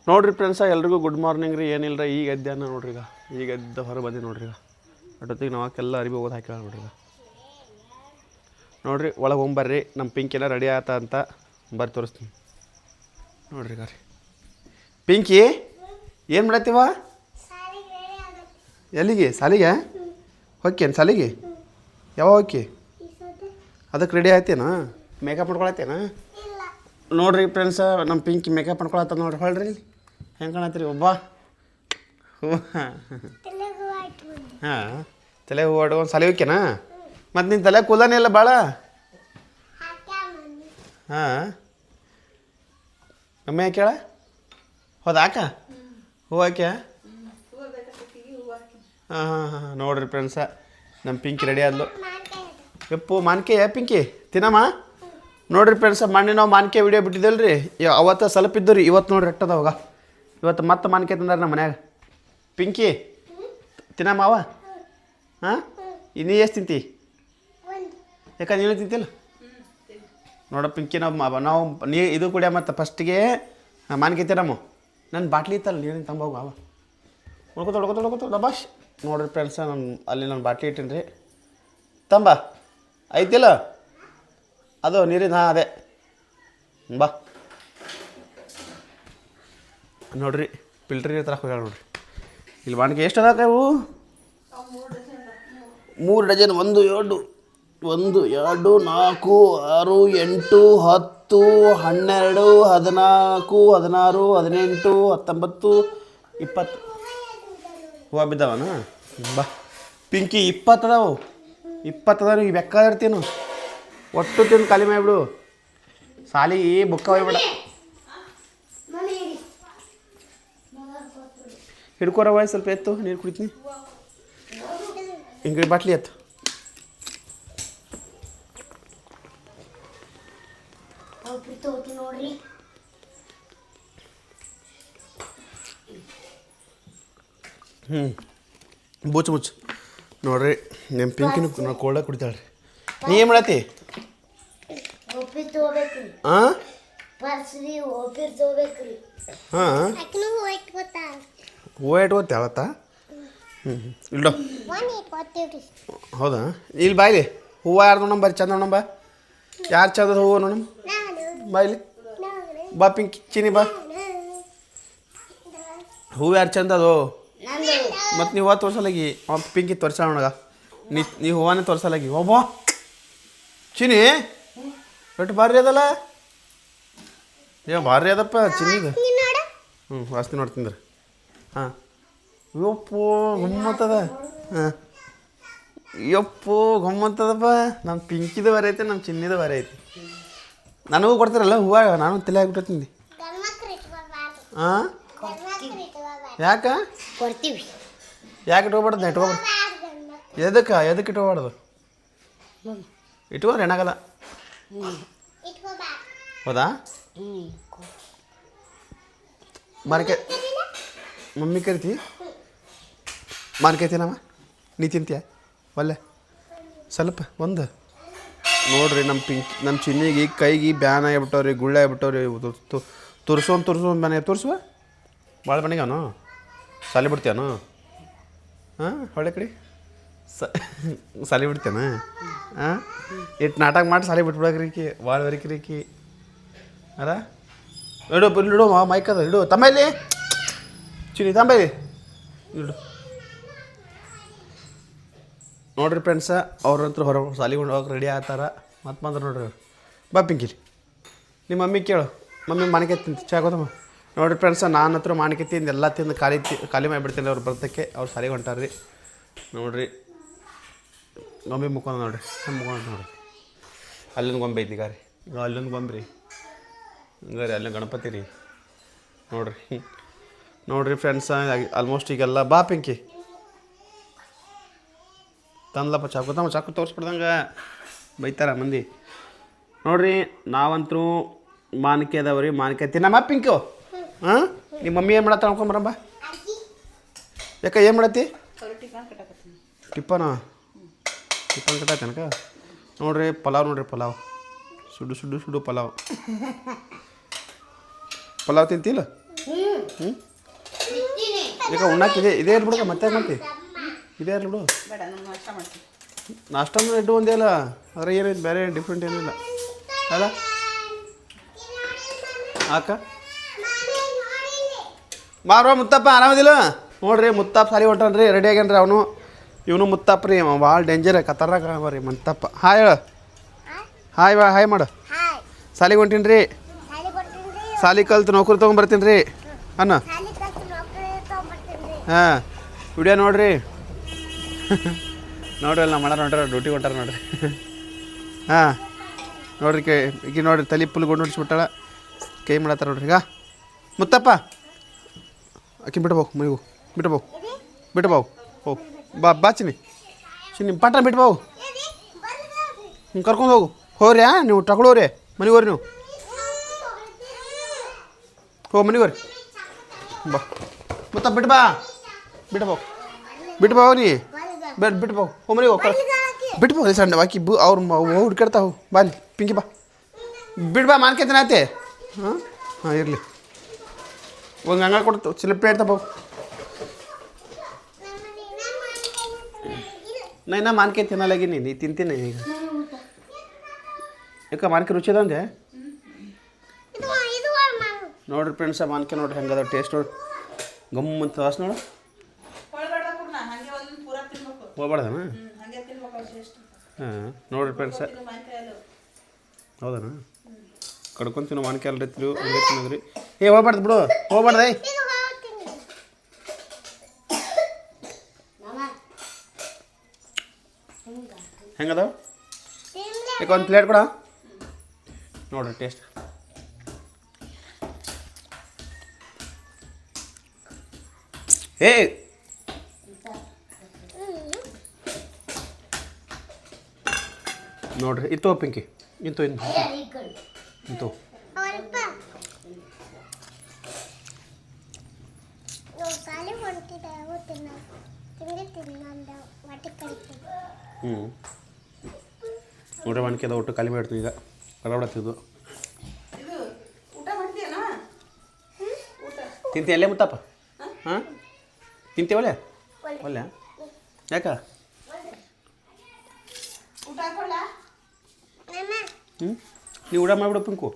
ನೋಡಿರಿ ಫ್ರೆಂಡ್ಸ ಎಲ್ರಿಗೂ good morning ರೀ. ಏನಿಲ್ಲ ರೀ, ಈಗ ಎದ್ದಾನ ನೋಡ್ರಿ. ಈಗ ಎದ್ದ ಹೊರ ಬಂದಿ ನೋಡ್ರಿ. ಅಷ್ಟೊತ್ತಿಗೆ ನಾವಕ್ಕೆಲ್ಲ ಅರಿವಿ ಓದ್ ಹಾಕಿ ನೋಡ್ರಿ. ನೋಡಿರಿ ಒಳಗೆ ಹೋಗ್ಬರ್ರಿ. ನಮ್ಮ ಪಿಂಕಿನ ರೆಡಿ ಆತ ಅಂತ ಬರ್ರಿ ತೋರಿಸ್ತೀನಿ ನೋಡ್ರಿ. ರೀ ಪಿಂಕಿ ಏನು ಮಾಡತ್ತೀವ? ಎಲ್ಲಿಗೆ? ಸಾಲಿಗೆ ಹೋಕ್ಕೇನು? ಸಾಲಿಗೆ ಯಾವಾಗ ಹೋಕ್ಕಿ? ಅದಕ್ಕೆ ರೆಡಿ ಆಯ್ತೇನಾ? ಮೇಕಪ್ ಮಾಡ್ಕೊಳತ್ತೇನಾ? ನೋಡ್ರಿ ಫ್ರೆಂಡ್ಸ, ನಮ್ಮ ಪಿಂಕಿ ಮೇಕಪ್ ಮಾಡ್ಕೊಳತ್ತ ನೋಡ್ರಿ. ಹೊಳ್ರಿ ಹೆಂಗೆ ಕಾಣತ್ತೀರಿ ಒಬ್ಬ? ಹಾಂ, ತಲೆ ಹೂವು ಒಂದು ಸಾಲಿ ಹೋಕ್ಕೇನಾ? ಮತ್ತು ನಿನ್ನ ತಲೆ ಕೂದಲನೇ ಇಲ್ಲ ಭಾಳ. ಹಾಂ, ಅಮ್ಮ ಯಾಕೆ ಹೇಳ? ಹೌದಾ ಅಕ್ಕ? ಹೂವು ಹಾಕ್ಯಾ? ಹಾಂ ಹಾಂ ಹಾಂ ನೋಡಿರಿ ಫ್ರೆಂಡ್ಸ, ನಮ್ಮ ಪಿಂಕಿ ರೆಡಿ ಆದ್ಲು. ಯಪ್ಪು ಮಾನ್ಕೆ ಪಿಂಕಿ ತಿನ್ನಮ್ಮ. ನೋಡಿರಿ ಫ್ರೆಂಡ್ಸ, ಮೊನ್ನೆ ನಾವು ಮಾನ್ಕೆ ವಿಡಿಯೋ ಬಿಟ್ಟಿದ್ದಲ್ಲ ರೀ, ಅವತ್ತು ಸ್ವಲ್ಪ ಇದ್ದು ರೀ. ಇವತ್ತು ನೋಡ್ರಿ ಎಟ್ಟದವಾಗ. ಇವತ್ತು ಮತ್ತೆ ಮಾನ್ಕೆ ತಂದಾರ ನಮ್ಮ ಮನ್ಯಾಗ. ಪಿಂಕಿ ತಿನ್ನಮ್ಮ ಅವ. ಹಾಂ, ನೀ ಎಷ್ಟು ತಿಂತಿ? ಯಾಕೆ ನೀನು ತಿಂತಿಲ್ಲ? ನೋಡ ಪಿಂಕಿ, ನಾವು ನೀ ಇದು ಕುಡಿಯ ಮತ್ತು ಫಸ್ಟಿಗೆ ಮಾನ್ಕೆ ತಿನ್ನಮ್ಮ. ನನ್ನ ಬಾಟ್ಲಿ ಇತ್ತಲ್ಲ ನೀರಿನ ತಂಬೋಗ ಅವ ಹೊಡ್ಕೊತ ದಬಾಷ್. ನೋಡಿರಿ ಫ್ರೆಂಡ್ಸ, ಅಲ್ಲಿ ನಾನು ಬಾಟ್ಲಿ ಇಟ್ಟೀನಿ ರೀ. ತಂಬ ಐತಿಲ್ಲ ಅದು ನೀರಿನ. ಹಾಂ ಅದೇ ಬಾ. ನೋಡಿರಿ ಫಿಲ್ಟ್ರ್ ನೀರು ತರಕ್ಕೆ ಹೋಗ್ಯಾಳ ನೋಡಿರಿ. ಇಲ್ಲಿ ಬಾಣಿಗೆ ಎಷ್ಟು ಅದಾಕ ಇವು? 3 ಡಜನ್. 1 2 1 2 4 6 8 10 12 14 16 18 19 20 ಹೂವು ಬಿದ್ದಾವನ? ಬಾ ಪಿಂಕಿ, 20 ಅದಾವು. 20 ಅದಾವ. ಈಗ ಬೇಕಾದಿರ್ತೀನು ಒಟ್ಟು ತಿಂದು ಖಾಲಿ ಮಾಡಿಬಿಡು. ಸಾಲಿಗೆ ಬುಕ್ಕ ಹೋಗ್ಬೇಡ. ಹಿಡ್ಕೊರವ ಸ್ವಲ್ಪ ಎತ್ತು, ನೀರು ಕುಡಿತೀನಿ. ಹಿಂಗೆ ಬಾಟ್ಲಿ ಎತ್ತು. ಮುಚ್ಚು ನೋಡ್ರಿ. ನಿಮ್ಮ ಪಿಂಕಿನ ನಾವು ಕೋಲ್ಡ ಕುಡಿತಾಳ್ರಿ. ನೀ ಏನು ಮಾಡತ್ತಿ? ಹಾಂ ಹಾಂ ಹೂವು ಇಟ್ಕೋತಿ ಅವತ್ತ? ಇಲ್ಲೋ ಹೌದಾ? ಇಲ್ಲಿ ಬಾಯ್ಲಿ ಹೂವು ಯಾರು ನೋಡಮ್ಮ, ಬರ್ರಿ ಚಂದ ನೋಡಮ್ಮ. ಯಾರು ಚಂದದ ಹೂವು ನೋಡಮ್ಮ ಬಾಯ್ಲಿ. ಬಾ ಪಿಂಕಿ ಚಿನಿ ಬಾ. ಹೂವು ಯಾರು ಚಂದದು? ಮತ್ತು ನೀವು ಹೂವು ತೋರ್ಸಲಾಗಿ ಪಿಂಕಿ ತೋರ್ಸಾಳ ನೋಡಗ. ನೀ ಹೂವನೇ ತೋರ್ಸಲಾಗಿ. ಒಬ್ಬ ಚಿನಿ ಎಷ್ಟು ಭಾರಿ ಅದಲ್ಲ. ಭಾರಿ ಅದಪ್ಪ ಚಿನ್ನಿದು. ವಾಸನೆ ನೋಡ್ತಿಂದ್ರೆ. ಹಾಂ ಯಪ್ಪು ಗಮ್ಮತ್ತದ. ಹಾಂ ಯಪ್ಪು ಗಮ್ಮತ್ತದಪ್ಪ. ನಮ್ಮ ಪಿಂಕಿದು ಬರ ಐತೆ, ನಮ್ಮ ಚಿನ್ನಿದು ಬರ ಐತಿ. ನನಗೂ ಕೊಡ್ತೀರಲ್ಲ ಹೂವು? ನಾನು ತಲೆ ಆಗಿಬಿಟ್ಟಿರ್ತೀನಿ. ಹಾಂ ಯಾಕೆ ಕೊಡ್ತೀವಿ? ಯಾಕೆ ಇಟ್ಕೊಬಾರ್ದು? ಇಟ್ಕೊಬಾರ್ದು. ಎದಕ್ಕೆ ಇಟ್ಕೋಬಾರ್ದು? ಇಟ್ಕೋದ್ರೆ ಏನಾಗಲ್ಲ. ಹೌದಾ? ಮಾರ್ಕೆ ಮಮ್ಮಿ ಕರಿತಿ ಮಾರ್ಕೆ ತಿನ್ನಮ್ಮ. ನೀ ತಿಂತೀಯ? ಒಲ್ಲೆ ಸ್ವಲ್ಪ ಒಂದು. ನೋಡ್ರಿ ನಮ್ಮ ಚಿನ್ನಿಗೆ ಕೈಗೆ ಬ್ಯಾನ್ ಆಗಿಬಿಟ್ಟವ್ರಿ, ಗುಳ್ಳೆ ಆಗಿಬಿಟ್ಟವ್ರಿ. ತುರ್ಸೋನ್ ಮನೆ ತೋರಿಸುವ ಭಾಳ ಮನೆಗವನು. ಸಾಲಿ ಬಿಡ್ತೀಯನು? ಹಾಂ ಹೊಳೆ ಕಡೆ ಸಾಲಿ ಬಿಡ್ತೇನ? ಹಾಂ ಇಟ್ಟು ನಾಟಕ ಮಾಡಿ ಸಾಲಿ ಬಿಟ್ಬಿಡಕ್ರಿಕಿ. ಭಾಳ ಬರೀಕ್ರಿಕಿ ಅಲ್ಲ. ಇಡು ಮೈಕದ ಇಡು. ತಮ್ಮಲ್ಲಿ ಚಿನಿ ತಂಬಲ್ಲಿ ಇಡು. ನೋಡ್ರಿ ಫ್ರೆಂಡ್ಸ, ಅವ್ರಂತೂ ಹೊರ ಸಾಲಿಗೆ ಹೋಗಕ್ಕೆ ರೆಡಿ ಆಗ್ತಾರ. ಮತ್ತೆ ಬಂದ್ರೆ ನೋಡ್ರಿ ಬಾ ಪಿಂಕಿಲಿ. ನಿಮ್ಮ ಮಮ್ಮಿ ಕೇಳು. ಮಮ್ಮಿ ಮಾಣಿಕೆ ತಿಂತ ಚಾಗೋದಮ್ಮ. ನೋಡಿರಿ ಫ್ರೆಂಡ್ಸ, ನಾನು ಹತ್ರ ಮಾಣಿಕೆ ತಿಂದು ಎಲ್ಲ ತಿಂದು ಖಾಲಿ ಮಾಡಿಬಿಡ್ತೀನಿ. ಅವ್ರು ಬರ್ತಕ್ಕೆ ಅವ್ರು ಸಾಲಿಗೆ ಹೊಂಟಾರ್ರಿ. ನೋಡಿರಿ ಗೊಂಬೆ ಮುಕ್ಕೊಂಡ ನೋಡ್ರಿ. ಮುಕ್ಕೊಂಡ ನೋಡ್ರಿ. ಅಲ್ಲೊಂದು ಗೊಂಬೆ ಐತಿ ಗಾರಿ. ಅಲ್ಲೊಂದು ಗೊಂಬೆ ರೀ ಹಂಗಾರಿ. ಅಲ್ಲೊಂದು ಗಣಪತಿ ರೀ. ನೋಡ್ರಿ ಫ್ರೆಂಡ್ಸ, ಆಲ್ಮೋಸ್ಟ್ ಈಗೆಲ್ಲ ಬಾ ಪಿಂಕಿ ತಂದ್ಲಪ್ಪ. ಚಾಕು ತೋರಿಸ್ಬಿಡ್ದಂಗೆ ಬೈತಾರ ಮಂದಿ. ನೋಡ್ರಿ ನಾವಂತರೂ ಮಾನ್ಕೆ ಅದಾವ್ರಿ. ಮಾನ್ಕೆ ತಿನ್ನಮ್ಮ ಪಿಂಕು. ಹಾಂ ನಿಮ್ಮ ಮಮ್ಮಿ ಏನು ಮಾಡತ್ತ ಅನ್ಕೊಂಬರಮ್ಮ. ಯಾಕೆ ಏನು ಮಾಡತ್ತಿ? ಟಿಪ್ಪನ ಕಟ್ಟಾತನಕ. ನೋಡ್ರಿ ಪಲಾವ್. ನೋಡ್ರಿ ಪಲಾವ್ ಸುಡು ಪಲಾವ್ ತಿಂತಿಲ್ಲ? ಹ್ಞೂ ಈಗ ಉಣ್ಣಾಕ ಇದೇ ಇರ್ಬಿಡಕ ಮತ್ತೆ ಮಾಡ್ತಿ ಇದೇ ಇರಲಿ ಬಿಡು ನಾಷ್ಟ ಇಟ್ಟು ಒಂದೇ ಅಲ್ಲ ಅದ್ರ ಏನೈತೆ ಬೇರೆ ಡಿಫ್ರೆಂಟ್ ಏನಿಲ್ಲ ಅಲ್ಲ ಅಕ್ಕ ಬಾರೋ ಮುತ್ತಪ್ಪ ಆರಾಮದಿಲ್ಲ ನೋಡ್ರಿ ಮುತ್ತಪ್ಪ ಸಾಲಿ ಹೊಂಟನ್ರಿ ರೆಡಿ ಆಗ್ಯಾನ್ರಿ ಅವನು ಇವನು ಮುತ್ತಪ್ಪ ರೀ ಭಾಳ ಡೇಂಜರ್ ಖತರ್ನಾಕ್ ರೀ ಮುತ್ತಪ್ಪ ಹಾಯ್ ಹೇಳು ಹಾಯ್ ಮಾಡು ಸಾಲಿಗೆ ಹೊಂಟೀನಿ ರೀ ಸಾಲಿ ಕಲ್ತು ನೌಕರಿ ತೊಗೊಂಬರ್ತೀನಿ ರೀ ಅನ್ನ ಹಾಂ ವಿಡಿಯೋ ನೋಡ್ರಿ ನೋಡ್ರಿ ಅಲ್ಲಿ ನಮ್ಮ ಅಣ್ಣ ಹೊಂಟಾರ ಡ್ಯೂಟಿ ಹೊಂಟಾರ ನೋಡ್ರಿ ಹಾಂ ನೋಡ್ರಿ ಈಗ ನೋಡ್ರಿ ತಲೆ ಫುಲ್ ಗೊಂಡು ಹೊಡಿಸ್ಬಿಟ್ಟಾಳ ಕೈ ಮಾಡತ್ತಾರ ನೋಡ್ರಿ ಈಗ ಮುತ್ತಪ್ಪ ಆಕಿ ಬಿಟ್ಟು ಮನೆಗೂ ಬಿಟ್ಟು ಹೋಗು ಬಾ ಚಿನ್ನಿ ಪಾಠ ಬಿಟ್ಟು ಬಾವು ಕರ್ಕೊಂಡು ಹೋಗ್ರಿ ನೀವು ತಗೊಳ್ಳೋರಿ ಮನೆಗೆ ಹೋರಿ ನೀವು ಮನೆಗೆ ಹೋರಿ ಬಾ ಮುತ್ತ ಬಿಟ್ಟು ಬಾ ನೀ ಬಿಟ್ಟು ಮನೆಗೆ ಬಿಟ್ಟು ಹೋಗಿ ಸಣ್ಣ ಬಾಕಿ ಅವ್ರು ಹುಡ್ಕಾಡ್ತಾವು ಬಾ ಅಲ್ಲಿ ಪಿಂಕಿ ಬಾ ಬಿಟ್ಟು ಬಾ ಮಾನ್ಕೇತನ ಆಯ್ತೆ ಹಾಂ ಇರಲಿ ಒಂದು ಹಂಗ ಕೊಡ್ತು ಚಿಲ್ಲ ಪ್ಲೇಟ್ ತಗೋ ನಾ ಇನ್ನ ಮಾನ್ಕೆ ತಿನ್ನಲಾಗಿನಿ ನೀ ತಿಂತೀನಿ ಈಗ ಯಾಕೆ ಮಾನ್ಕೆ ರುಚಿ ಅದಂಗೆ ನೋಡ್ರಿ ಫ್ರೆಂಡ್ಸ ಮಾನ್ಕೆ ನೋಡ್ರಿ ಹೆಂಗದ ಟೇಸ್ಟ್ ನೋಡಿ ಗಮ್ಮಂತ ವಾಸ ನೋಡು ಹೋಗ್ಬಾರ್ದನ ಹಾಂ ನೋಡ್ರಿ ಫ್ರೆಂಡ್ಸ ಹೌದಾ ಕಡ್ಕೊಂತೀವಿ ಮಾನ್ಕೆ ಅಲ್ರಿ ಹಂಗೆ ತಿನ್ನೋದ್ರಿ ಹೋಗ್ಬಾರ್ದು ಬಿಡು ಹೋಗ್ಬಾರ್ದೆ ಹೆಂಗದ ಈಗ ಒಂದು ಪ್ಲೇಟ್ ಕೊಡ ನೋಡ್ರಿ ಟೇಸ್ಟ್ ನೋಡ್ರಿ ಇತ್ತು ಪಿಂಕಿ ಇಂತು ನೋಡ್ರಿ ಮನ್ಕೆ ಅದ ಒಟ್ಟು ಖಾಲಿ ಮಾಡ್ತೀವಿ ಈಗ ಕಡಬಡತ್ತಿದ್ದು ತಿಂತಿ ಅಲ್ಲೇ ಮುತ್ತಪ್ಪ ಹಾಂ ತಿಂತೀವಲ್ಲ ಒಳ್ಳೆ ಯಾಕ ನೀವು ಊಟ ಮಾಡಿಬಿಡು ಪಿಂಕು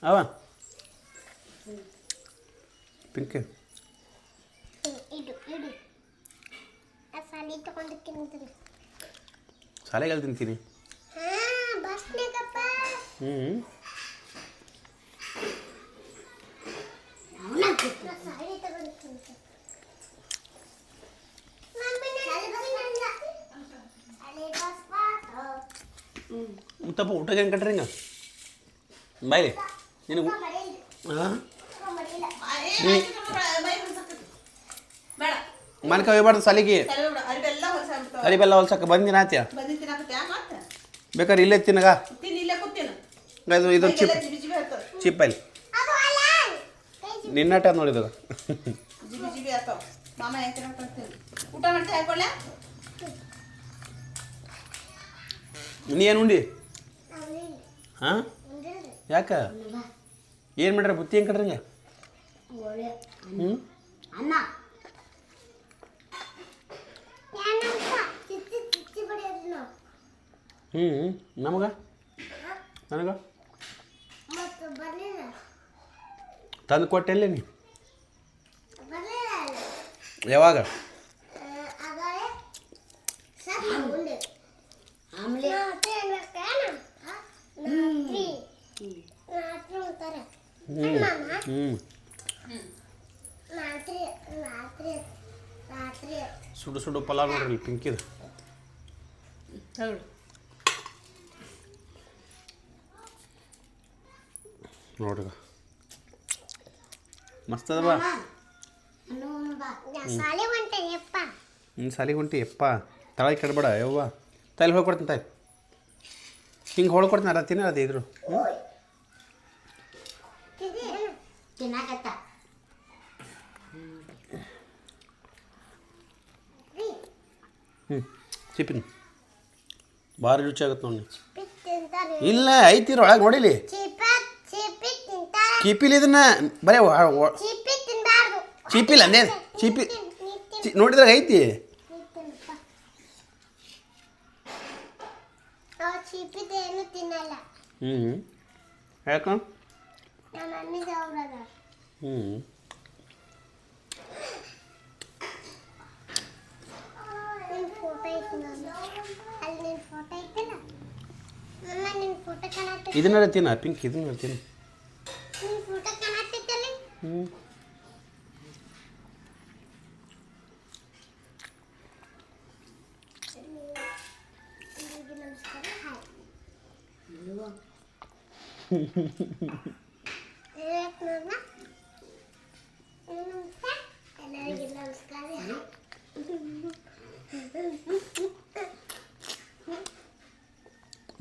ಅವ ಪಿಂಕೆ ಶಾಲೆಗೆ ತಿಂತೀನಿ ಮುತ್ತಪ್ಪ ಊಟಕ್ಕೆ ಹೆಂಗೆ ಕಟ್ರಿ ಹಿಂಗೆ ಬಾಯ್ಲಿ ನಿನಗೆ ಹಾಂ ಮನ್ಕ ಹೋಗ್ಬಾರ್ದು ಸಾಲಿಗೆ ಅರಿಬೆಲ್ಲ ಹೊಲ್ಸಕ್ಕೆ ಬಂದಿನ ಆತ್ಯ ಬೇಕಾದ್ರೆ ಇಲ್ಲೇ ತಿನ್ನಗ ಇದೊಂದು ಚಿಪ್ ಅಲ್ಲಿ ನಿನ್ನಟ ನೋಡಿದಾಗ ನೀ ಏನು ಉಂಡಿ ಹಾಂ ಯಾಕ ಏನು ಮಾಡ್ರಿ ಬುತ್ತಿ ಹೆಂಗೆ ಕಟ್ರಿ ನಮಗ ನನಗ ತಂದು ಕೊಟ್ಟೆಲ್ಲ ನೀ ಯಾವಾಗ ಸುಡು ಸುಡು ಪಲಾವ್ ನೋಡ್ರಿ ಪಿಂಕಿದು ನೋಡ್ರಿ ಮಸ್ತ್ ಅದ ಬಾ ಸಾಲಿಗೆ ಹೊಂಟಿ ಯಪ್ಪ ತಳಗೆ ಕೆಡಬೇಡ ಯವ್ವ ತಲೆ ಹೋಗ್ಕೊಡ್ತೀನಿ ತಾಯಿ ಹಿಂಗೆ ಹೊಳ್ಕೊಡ್ತೀನಿ ಅದ ತಿನ್ನ ಅದು ಇದ್ರು ಚಿಪಿನ್ ಭಾರಿ ರುಚಿ ಆಗುತ್ತೆ ನೋಡಿ ಇಲ್ಲ ಐತಿರ ಒಳಗೆ ನೋಡಿಲಿ ಕಿಪಿಲಿ ಇದನ್ನ ಬರೀ ಚೀಪಿಲ್ಲ ಅಂದೇ ಚೀಪಿ ನೋಡಿದ್ರಾಗ ಐತಿ. ಚೀಪಿದೇನು ತಿನ್ನಲ್ಲ. ಯಾಕ? ನಮ್ಮ ಮಮ್ಮಿದ ಅವ್ರದ. ನಿನ್ನ ಫೋಟೋ ಐತಿ ನಾನು. ಅಲ್ಲಿ ನಿನ್ನ ಫೋಟೋ ಐತಲ್ಲ. ಮಮ್ಮ ನಿನ್ನ ಫೋಟೋ ಕಾಣತ್ತೆ. ಇದನ್ನ ತಿನ್ನ ಪಿಂಕ್, ಇದನ್ನ ತಿನ್ನ. ನಿನ್ನ ಫೋಟೋ ಕಾಣತ್ತೈತಲ್ಲ.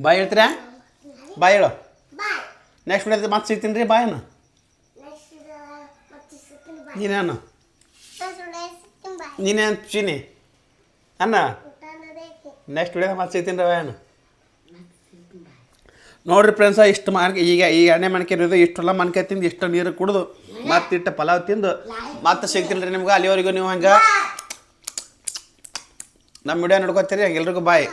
ಬಾಯ್ ಹೇಳ್ತೀರಾ? ಬಾಯ್ ಹೇಳು. ನೆಕ್ಸ್ಟ್ ವಿಡಿಯೋದ ಮತ್ತೆ ಸಿಗ್ತೀನಿ ರೀ. ಬಾಯನ ನೀನೇನು ನೀನೇನು ಚೀನಿ ಅನ್ನ ನೆಕ್ಸ್ಟ್ ವಿಡಿಯೋದ ಮತ್ತೆ ಸಿಗ್ತೀನಿ ರೀ. ಬಾಯನ ನೋಡ್ರಿ ಫ್ರೆಂಡ್ಸ, ಇಷ್ಟು ಈಗ ಈ ಎಣ್ಣೆ ಮಣ್ಕೆ ಇರೋದು ಇಷ್ಟೆಲ್ಲ ಮಣ್ಕೆ ತಿಂದು ಇಷ್ಟು ನೀರು ಕುಡಿದು ಮತ್ತೆ ಇಟ್ಟು ಪಲಾವ್ ತಿಂದು ಮತ್ತೆ ಸಿಗ್ತೀನಿ ರೀ ನಿಮ್ಗೆ. ಅಲ್ಲಿವರೆಗೂ ನೀವು ಹಂಗೆ ನಮ್ಮ ವಿಡಿಯೋ ನೋಡ್ಕೊತೀರಿ. ಎಲ್ರಿಗೂ ಬಾಯ್.